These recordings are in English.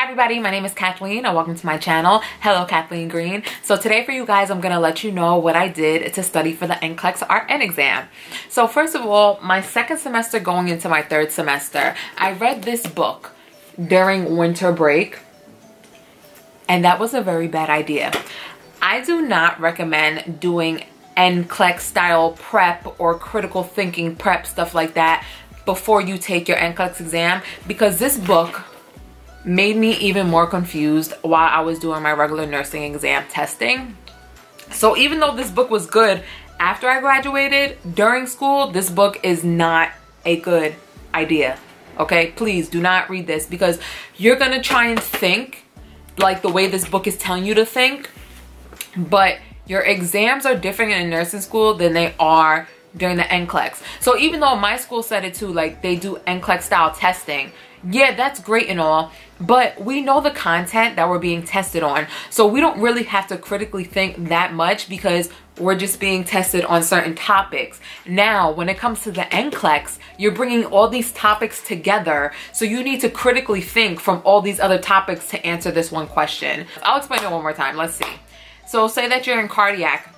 everybody, my name is Kathleen and welcome to my channel. Hello, Kathleen Green. So today for you guys, I'm gonna let you know what I did to study for the NCLEX-RN exam. So first of all, my second semester going into my third semester, I read this book during winter break, and that was a very bad idea. I do not recommend doing NCLEX style prep or critical thinking prep, stuff like that, before you take your NCLEX exam, because this book made me even more confused while I was doing my regular nursing exam testing. So even though this book was good after I graduated, during school, this book is not a good idea. Okay, please do not read this, because you're gonna try and think like the way this book is telling you to think, but your exams are different in nursing school than they are during the NCLEX. So even though my school said it too, like they do NCLEX style testing, yeah, that's great and all, but we know the content that we're being tested on. So we don't really have to critically think that much because we're just being tested on certain topics. Now, when it comes to the NCLEX, you're bringing all these topics together. So you need to critically think from all these other topics to answer this one question. I'll explain it one more time. Let's see. So say that you're in cardiac,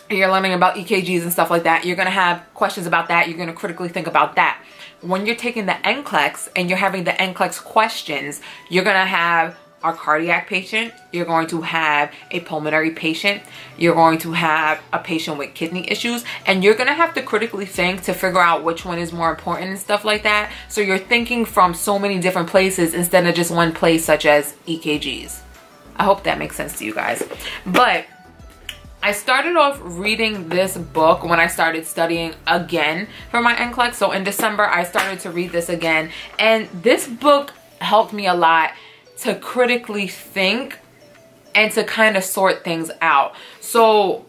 you're learning about EKGs and stuff like that. You're gonna have questions about that. You're gonna critically think about that. When you're taking the NCLEX and you're having the NCLEX questions, you're gonna have our cardiac patient, you're going to have a pulmonary patient, you're going to have a patient with kidney issues, and you're gonna have to critically think to figure out which one is more important and stuff like that. So you're thinking from so many different places instead of just one place, such as EKGs. I hope that makes sense to you guys. But I started off reading this book when I started studying again for my NCLEX. So in December, I started to read this again. And this book helped me a lot to critically think and to kind of sort things out. So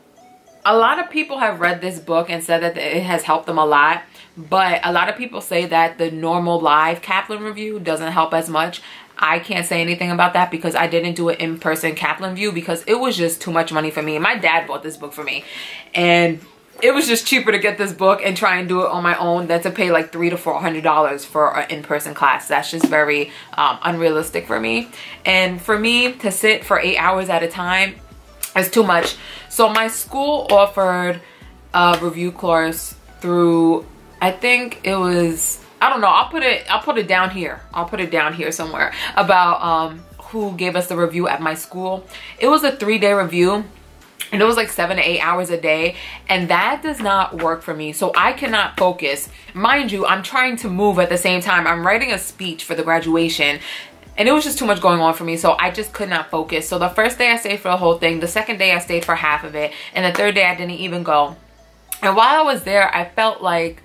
a lot of people have read this book and said that it has helped them a lot. But a lot of people say that the normal live Kaplan review doesn't help as much. I can't say anything about that because I didn't do an in-person Kaplan view because it was just too much money for me. My dad bought this book for me, and it was just cheaper to get this book and try and do it on my own than to pay like $300 to $400 for an in-person class. That's just very unrealistic for me. And for me to sit for 8 hours at a time is too much. So my school offered a review course through, I think it was, I don't know, I'll put it down here. I'll put it down here somewhere about who gave us the review at my school. It was a 3-day review and it was like 7 to 8 hours a day, and that does not work for me. So I cannot focus. Mind you, I'm trying to move at the same time. I'm writing a speech for the graduation, and it was just too much going on for me, so I just could not focus. So the first day I stayed for the whole thing, the second day I stayed for half of it, and the third day I didn't even go. And while I was there, I felt like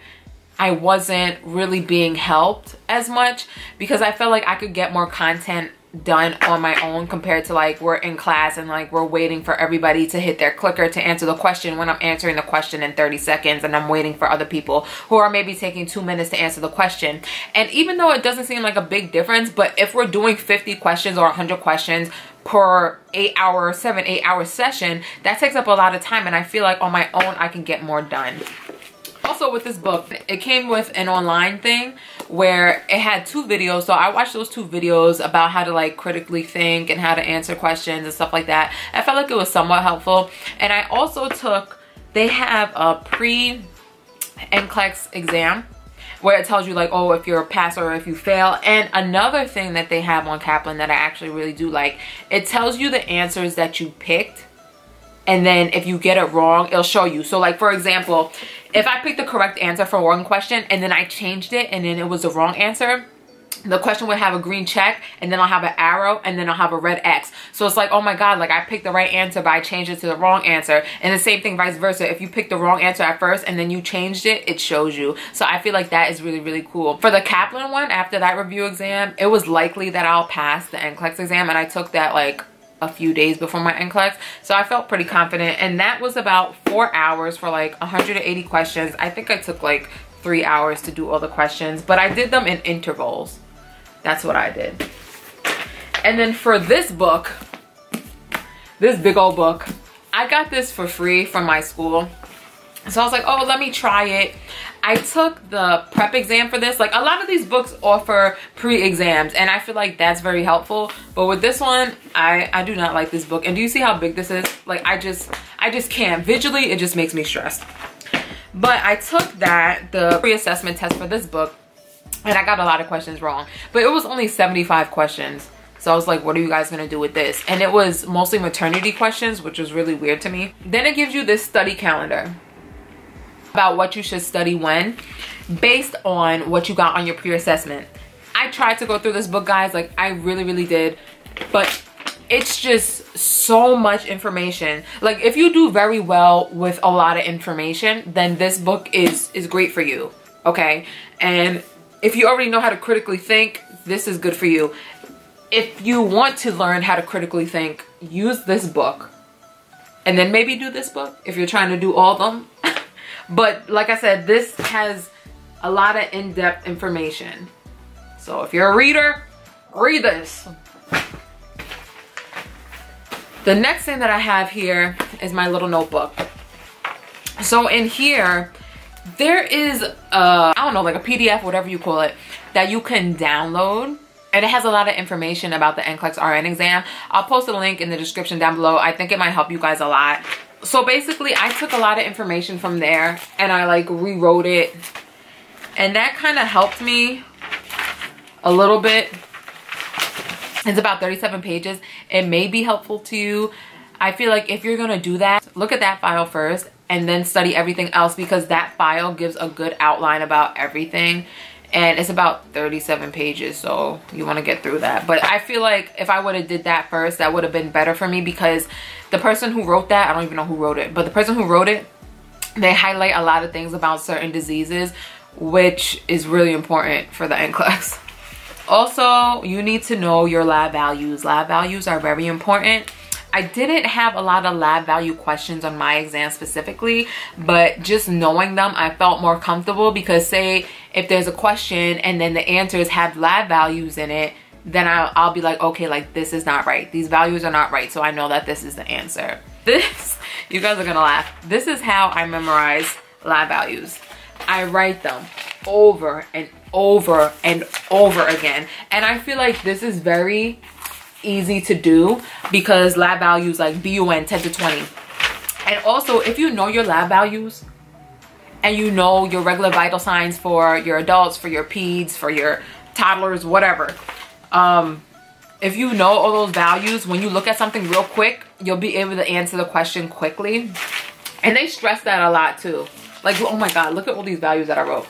I wasn't really being helped as much because I felt like I could get more content done on my own compared to like we're in class and like we're waiting for everybody to hit their clicker to answer the question when I'm answering the question in 30 seconds and I'm waiting for other people who are maybe taking 2 minutes to answer the question. And even though it doesn't seem like a big difference, but if we're doing 50 questions or 100 questions per 8 hour, 7-8 hour session, that takes up a lot of time, and I feel like on my own I can get more done. Also with this book, it came with an online thing where it had 2 videos. So I watched those 2 videos about how to like critically think and how to answer questions and stuff like that. I felt like it was somewhat helpful. And I also they have a pre-NCLEX exam where it tells you like, oh, if you're a pass or if you fail. And another thing that they have on Kaplan that I actually really do like, it tells you the answers that you picked. And then if you get it wrong, it'll show you. So like, for example, if I picked the correct answer for one question and then I changed it and then it was the wrong answer, the question would have a green check and then I'll have an arrow and then I'll have a red X. So it's like, oh my God, like I picked the right answer, but I changed it to the wrong answer. And the same thing vice versa. If you picked the wrong answer at first and then you changed it, it shows you. So I feel like that is really, really cool. For the Kaplan one, after that review exam, it was likely that I'll pass the NCLEX exam, and I took that like a few days before my NCLEX, so I felt pretty confident. And that was about 4 hours for like 180 questions. I think I took like 3 hours to do all the questions, but I did them in intervals. That's what I did. And then for this book, this big old book, I got this for free from my school. So I was like, oh, let me try it. I took the prep exam for this. Like, a lot of these books offer pre-exams, and I feel like that's very helpful. But with this one, I do not like this book. And do you see how big this is? Like, I just can't. Visually, it just makes me stressed. But I took the pre-assessment test for this book, and I got a lot of questions wrong. But it was only 75 questions. So I was like, what are you guys gonna do with this? And it was mostly maternity questions, which was really weird to me. Then it gives you this study calendar about what you should study when, based on what you got on your pre-assessment. I tried to go through this book, guys. Like, I really did. But it's just so much information. Like, if you do very well with a lot of information, then this book is great for you, okay? And if you already know how to critically think, this is good for you. If you want to learn how to critically think, use this book. And then maybe do this book if you're trying to do all of them. But like I said, this has a lot of in-depth information. So if you're a reader, read this. The next thing that I have here is my little notebook. So in here, there is I don't know, like a PDF, whatever you call it, that you can download. And it has a lot of information about the NCLEX-RN exam. I'll post a link in the description down below. I think it might help you guys a lot. So basically, I took a lot of information from there and I like rewrote it. And that kind of helped me a little bit. It's about 37 pages. It may be helpful to you. I feel like if you're gonna do that, look at that file first and then study everything else, because that file gives a good outline about everything. And it's about 37 pages, so you want to get through that. But I feel like if I would have did that first, that would have been better for me, because the person who wrote that, I don't even know who wrote it, but the person who wrote it, they highlight a lot of things about certain diseases, which is really important for the NCLEX. Also, you need to know your lab values. Lab values are very important. I didn't have a lot of lab value questions on my exam specifically, but just knowing them, I felt more comfortable, because say if there's a question and then the answers have lab values in it, then I'll be like, okay, like this is not right. These values are not right. So I know that this is the answer. This, you guys are gonna laugh. This is how I memorize lab values. I write them over and over and over again. And I feel like this is very easy to do, because lab values like BUN 10 to 20. And also, if you know your lab values and you know your regular vital signs for your adults, for your peds, for your toddlers, whatever, if you know all those values, when you look at something real quick, you'll be able to answer the question quickly. And they stress that a lot too. Like, oh my God, look at all these values that I wrote.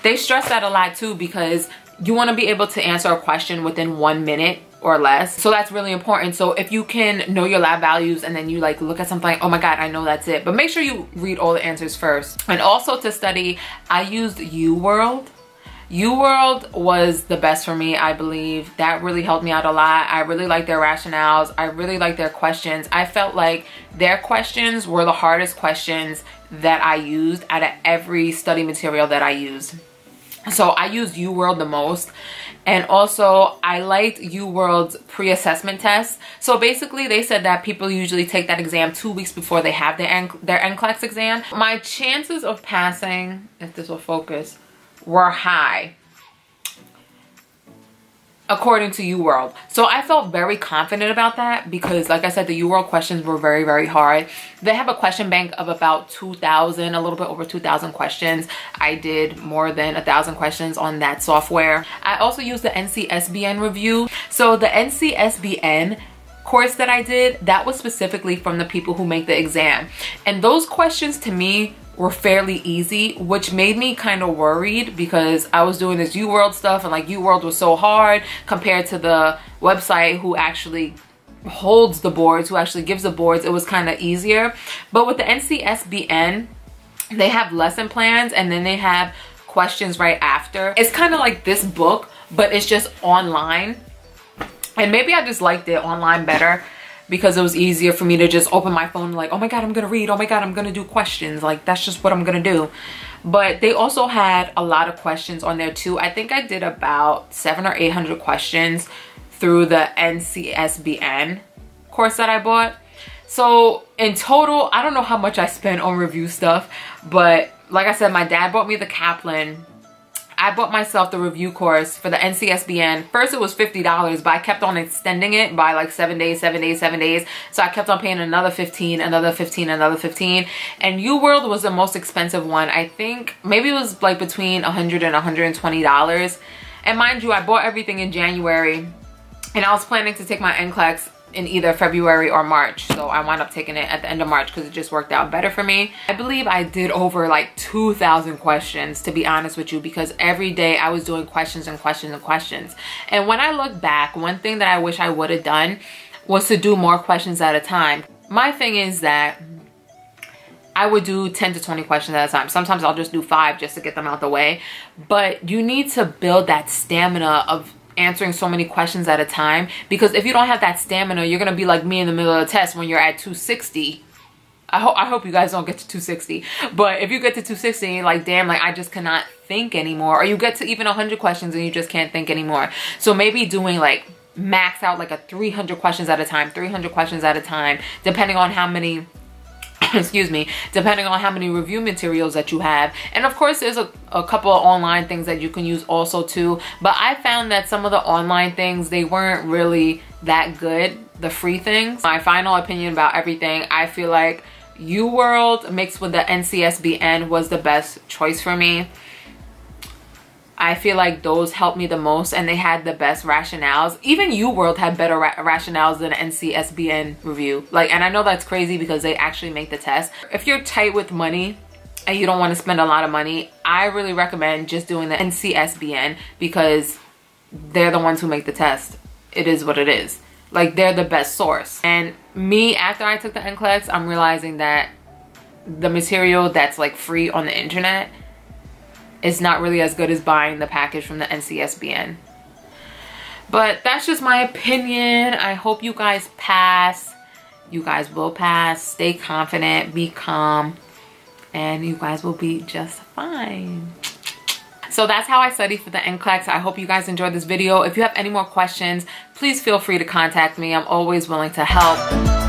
They stress that a lot too, because you want to be able to answer a question within 1 minute or less. So that's really important. So if you can know your lab values and then you like look at something like, oh my God, I know that's it. But make sure you read all the answers first. And also to study, I used YouWorld. YouWorld was the best for me, I believe. That really helped me out a lot. I really like their rationales. I really like their questions. I felt like their questions were the hardest questions that I used out of every study material that I used. So I used YouWorld the most. And also I liked YouWorld's pre-assessment test. So basically they said that people usually take that exam 2 weeks before they have their NCLEX exam. My chances of passing, if this will focus, were high, according to YouWorld. So I felt very confident about that, because like I said, the YouWorld questions were very hard. They have a question bank of about 2,000, a little bit over 2,000 questions. I did more than 1,000 questions on that software. I also used the NCSBN review. So the NCSBN course that I did, that was specifically from the people who make the exam. And those questions to me were fairly easy, which made me kind of worried, because I was doing this YouWorld stuff and like YouWorld was so hard compared to the website who actually holds the boards, who actually gives the boards. It was kind of easier. But with the NCSBN, they have lesson plans and then they have questions right after. It's kind of like this book, but it's just online. And maybe I just liked it online better, because it was easier for me to just open my phone and like, oh my God, I'm gonna read, oh my God, I'm gonna do questions. Like, that's just what I'm gonna do. But they also had a lot of questions on there too. I think I did about 700 or 800 questions through the NCSBN course that I bought. So in total, I don't know how much I spent on review stuff, but like I said, my dad bought me the Kaplan. I bought myself the review course for the NCSBN. First it was $50, but I kept on extending it by like 7 days. So I kept on paying another $15, another $15, another $15. And YouWorld was the most expensive one. I think maybe it was like between $100 and $120. And mind you, I bought everything in January, and I was planning to take my NCLEX in either February or March. So I wound up taking it at the end of March because it just worked out better for me. I believe I did over like 2,000 questions, to be honest with you, because every day I was doing questions and questions and questions. And when I look back, one thing that I wish I would have done was to do more questions at a time. My thing is that I would do 10 to 20 questions at a time. Sometimes I'll just do 5 just to get them out the way. But you need to build that stamina of answering so many questions at a time, because if you don't have that stamina, you're gonna be like me in the middle of the test when you're at 260. I hope you guys don't get to 260, but if you get to 260 and you're like, damn, like I just cannot think anymore, or you get to even 100 questions and you just can't think anymore. So maybe doing like max out like a 300 questions at a time, 300 questions at a time, depending on how many excuse me, depending on how many review materials that you have. And of course there's a couple of online things that you can use also too, but I found that some of the online things, they weren't really that good, the free things. My final opinion about everything, I feel like YouWorld mixed with the NCSBN was the best choice for me. I feel like those helped me the most, and they had the best rationales. Even YouWorld had better rationales than NCSBN review. Like, and I know that's crazy because they actually make the test. If you're tight with money and you don't want to spend a lot of money, I really recommend just doing the NCSBN because they're the ones who make the test. It is what it is. Like, they're the best source. And me, after I took the NCLEX, I'm realizing that the material that's like free on the internet is not really as good as buying the package from the NCSBN. But that's just my opinion. I hope you guys pass. You guys will pass. Stay confident, be calm, and you guys will be just fine. So that's how I studied for the NCLEX. I hope you guys enjoyed this video. If you have any more questions, please feel free to contact me. I'm always willing to help.